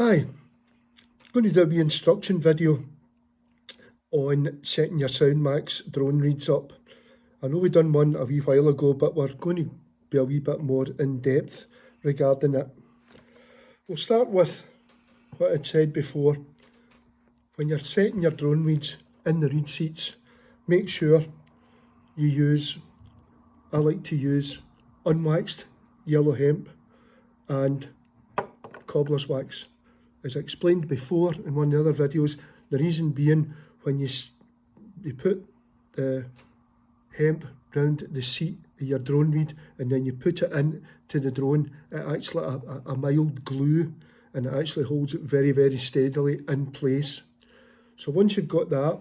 Hi, going to do a wee instruction video on setting your Soundmax drone reads up. I know we done one a wee while ago, but we're going to be a wee bit more in depth regarding it. We'll start with what I'd said before. When you're setting your drone reads in the read seats, make sure I like to use unwaxed yellow hemp and cobbler's wax. As I explained before in one of the other videos, the reason being when you put the hemp round the seat of your drone reed and then you put it into the drone, it actually a mild glue, and it actually holds it very, very steadily in place. So once you've got that,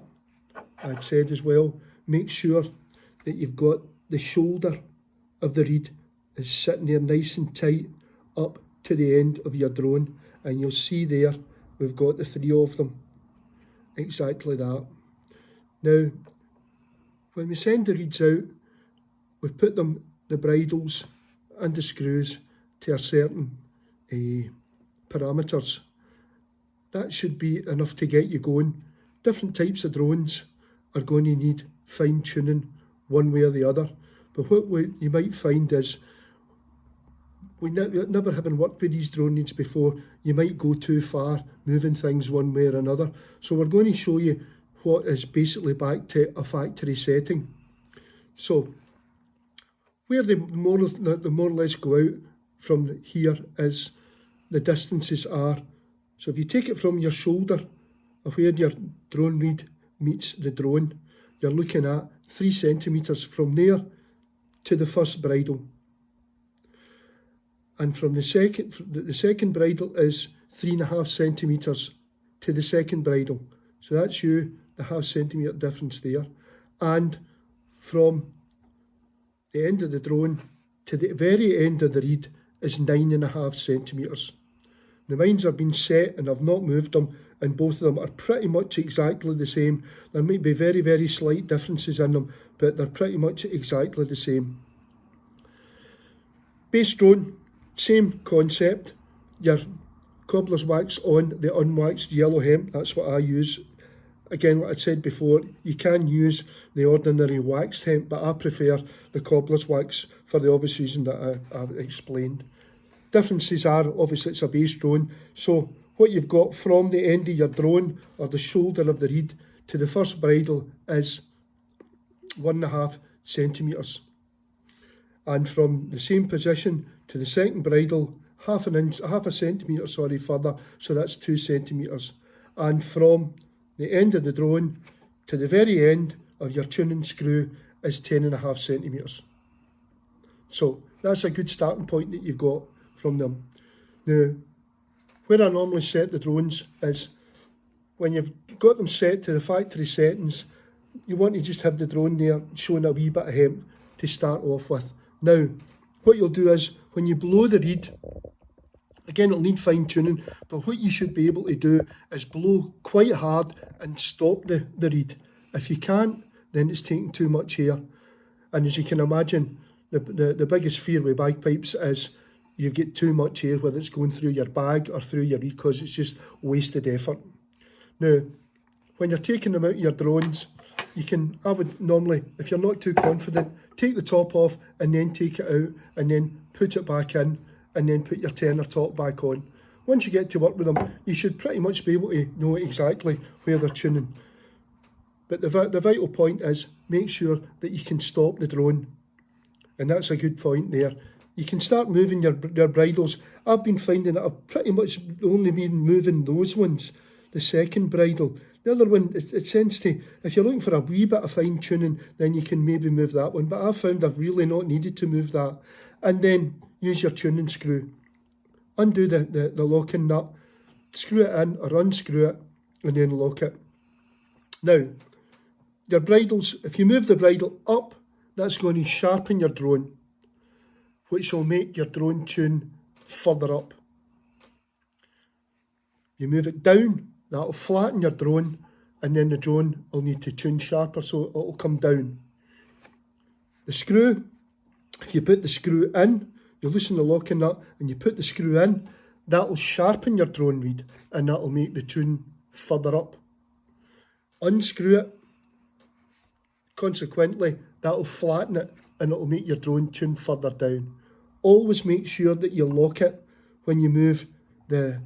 I'd said as well, make sure that you've got the shoulder of the reed is sitting there nice and tight up to the end of your drone, and you'll see there we've got the three of them, exactly that. Now, when we send the reeds out, we put the bridles and the screws to a certain parameters. That should be enough to get you going. Different types of drones are going to need fine tuning one way or the other, but what you might find is, never having worked with these drone reeds before, you might go too far moving things one way or another. So we're going to show you what is basically back to a factory setting. So where they more or less go out from here is the distances are. So if you take it from your shoulder of where your drone reed meets the drone, you're looking at 3 centimetres from there to the first bridle. And from the second bridle is 3.5 centimetres to the second bridle. So that's the half centimetre difference there. And from the end of the drone to the very end of the reed is 9.5 centimetres. The mines have been set and I've not moved them, and both of them are pretty much exactly the same. There might be very, very slight differences in them, but they're pretty much exactly the same. Base drone, same concept. Your cobbler's wax on the unwaxed yellow hemp, that's what I use. Again, what I said before, you can use the ordinary waxed hemp, but I prefer the cobbler's wax for the obvious reason that I've explained. Differences are, obviously it's a base drone, so what you've got from the end of your drone or the shoulder of the reed to the first bridle is 1.5 centimetres. And from the same position to the second bridle, half a centimetre further, so that's 2 centimetres. And from the end of the drone to the very end of your tuning screw is 10.5 centimetres. So that's a good starting point that you've got from them. Now, where I normally set the drones is when you've got them set to the factory settings, you want to just have the drone there showing a wee bit of hemp to start off with. Now, what you'll do is when you blow the reed, again it'll need fine tuning, but what you should be able to do is blow quite hard and stop the reed. If you can't, then it's taking too much air. And as you can imagine, the biggest fear with bagpipes is you get too much air, whether it's going through your bag or through your reed, because it's just wasted effort. Now, when you're taking them out of your drones, I would normally, if you're not too confident, take the top off and then take it out and then put it back in and then put your tenor top back on. Once you get to work with them, you should pretty much be able to know exactly where they're tuning. But the vital point is make sure that you can stop the drone. And that's a good point there. You can start moving your bridles. I've been finding that I've pretty much only been moving those ones, the second bridle. The other one, it tends to, if you're looking for a wee bit of fine tuning, then you can maybe move that one. But I've found I've really not needed to move that. And then use your tuning screw. Undo the locking nut, screw it in or unscrew it, and then lock it. Now, your bridles, if you move the bridle up, that's going to sharpen your drone, which will make your drone tune further up. You move it down, that'll flatten your drone, and then the drone will need to tune sharper, so it'll come down. The screw, if you put the screw in, you loosen the locking nut and you put the screw in, That'll sharpen your drone reed and that'll make the tune further up. Unscrew it, consequently that'll flatten it and it'll make your drone tune further down. Always make sure that you lock it when you move the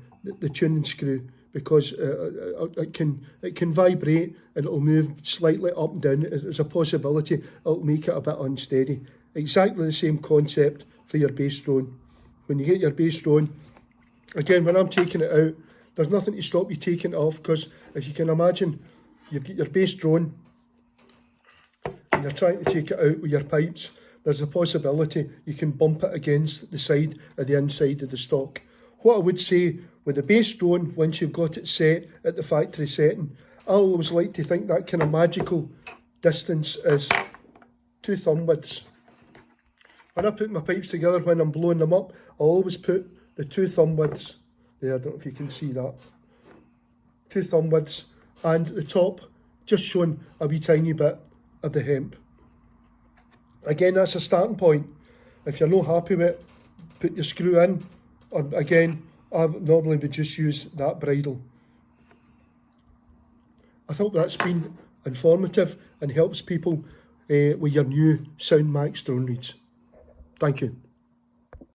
tuning screw, because it can vibrate and it'll move slightly up and down. There's a possibility it'll make it a bit unsteady. Exactly the same concept for your bass drone. When you get your bass drone, again, when I'm taking it out, there's nothing to stop you taking it off, because if you can imagine, you've got your bass drone and you're trying to take it out with your pipes, there's a possibility you can bump it against the side of the inside of the stock. What I would say with the bass drone, once you've got it set at the factory setting, I always like to think that kind of magical distance is 2 thumb widths. When I put my pipes together, when I'm blowing them up, I always put the 2 thumb widths there. I don't know if you can see that. 2 thumb widths, and the top just showing a wee tiny bit of the hemp. Again, that's a starting point. If you're not happy with it, put your screw in, or again, I normally would just use that bridle. I hope that's been informative and helps people with your new Soundmax drone reeds. Thank you.